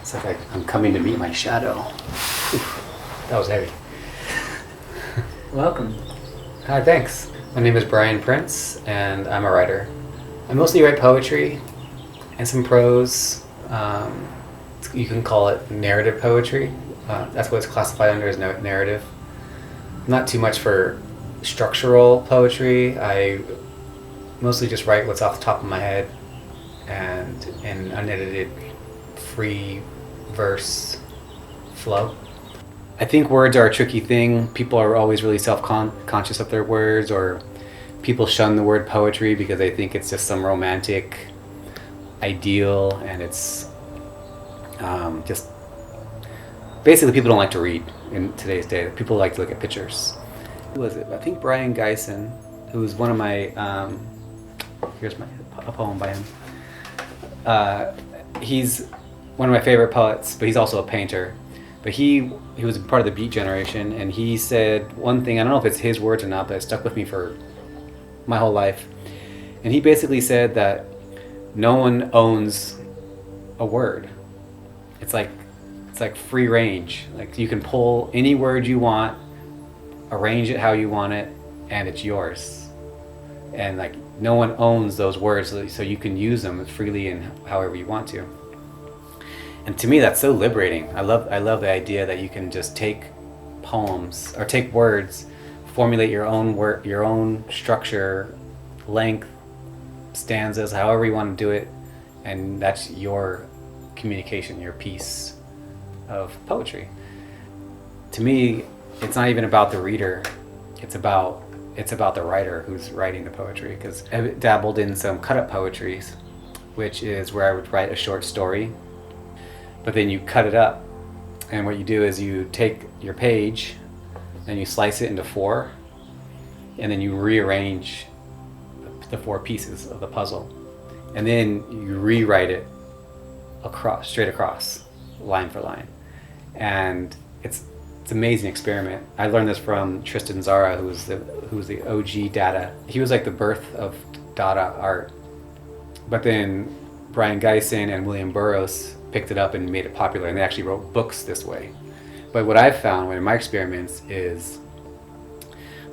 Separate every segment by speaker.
Speaker 1: It's like I'm coming to meet my shadow. Oof, that was heavy.
Speaker 2: Welcome.
Speaker 1: Hi, thanks. My name is Brion Prince, and I'm a writer. I mostly write poetry and some prose. You can call it narrative poetry. That's what it's classified under, as narrative. Not too much for structural poetry. I mostly just write what's off the top of my head and in unedited, free verse flow. I think words are a tricky thing. People are always really self-conscious of their words, or people shun the word poetry because they think it's just some romantic ideal, and it's just basically people don't like to read in today's day. People like to look at pictures. Who was it? I think Brion Gysin, who was one of my here's a poem by him. He's one of my favorite poets, but he's also a painter. But he was part of the Beat generation, and he said one thing, I don't know if it's his words or not, but it stuck with me for my whole life. And he basically said that no one owns a word. It's like free range. Like you can pull any word you want, arrange it how you want it, and it's yours. And like no one owns those words, so you can use them freely and however you want to. And to me, that's so liberating. I love the idea that you can just take poems or take words, formulate your own structure, length, stanzas, however you want to do it, and that's your communication, your piece of poetry. To me, it's not even about the reader. It's about the writer who's writing the poetry. Because I dabbled in some cut-up poetry, which is where I would write a short story, but then you cut it up, and what you do is you take your page and you slice it into 4, and then you rearrange the 4 pieces of the puzzle, and then you rewrite it straight across, line for line. And it's an amazing experiment. I learned this from Tristan Tzara, who's the OG Dada. He was like the birth of Dada art. But then Brion Gysin and William Burroughs picked it up and made it popular, and they actually wrote books this way. But what I've found in my experiments is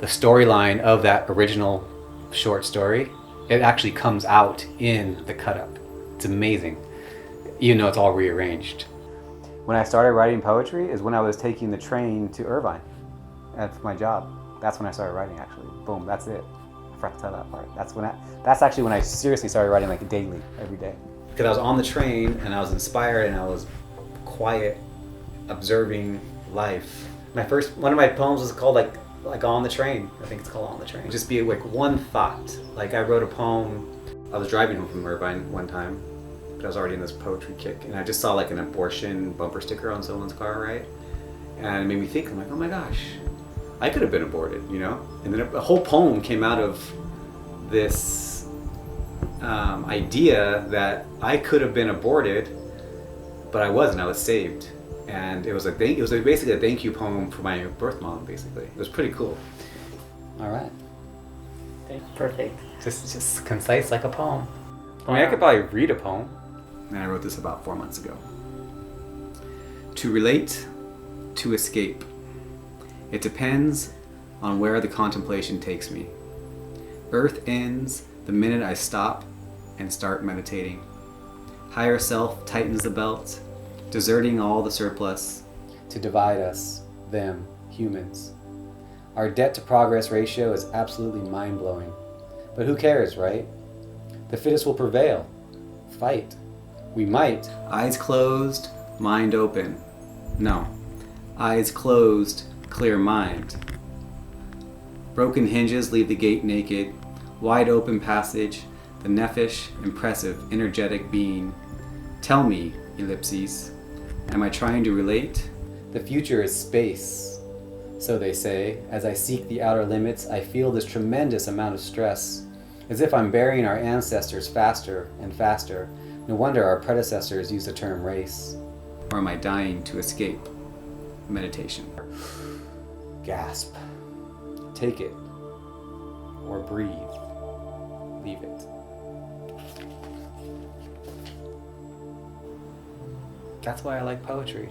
Speaker 1: the storyline of that original short story, it actually comes out in the cut-up. It's amazing, even though it's all rearranged. When I started writing poetry is when I was taking the train to Irvine. That's my job. That's when I started writing, actually. Boom, that's it. I forgot to tell that part. That's actually when I seriously started writing, like daily, every day. Because I was on the train and I was inspired and I was quiet, observing life. One of my poems was called like On the Train. I think it's called On the Train. Just be like one thought. Like I wrote a poem. I was driving home from Irvine one time, but I was already in this poetry kick, and I just saw like an abortion bumper sticker on someone's car, right? And it made me think, I'm like, oh my gosh, I could have been aborted, you know? And then a whole poem came out of this idea that I could have been aborted, but I wasn't. I was saved, and it was basically a thank you poem for my birth mom. Basically, it was pretty cool. All right.
Speaker 2: Perfect.
Speaker 1: Just concise like a poem. I mean, I could probably read a poem. And I wrote this about 4 months ago. To relate, to escape. It depends on where the contemplation takes me. Earth ends the minute I stop and start meditating. Higher self tightens the belt, deserting all the surplus to divide us, them, humans. Our debt to progress ratio is absolutely mind-blowing. But who cares, right? The fittest will prevail. Fight. We might. Eyes closed, mind open. No. Eyes closed, clear mind. Broken hinges leave the gate naked. Wide open passage, the nephesh, impressive, energetic being. Tell me, ellipses, am I trying to relate? The future is space, so they say. As I seek the outer limits, I feel this tremendous amount of stress, as if I'm burying our ancestors faster and faster. No wonder our predecessors used the term race. Or am I dying to escape? Meditation. Gasp. Take it. Or breathe. Leave it. That's why I like poetry.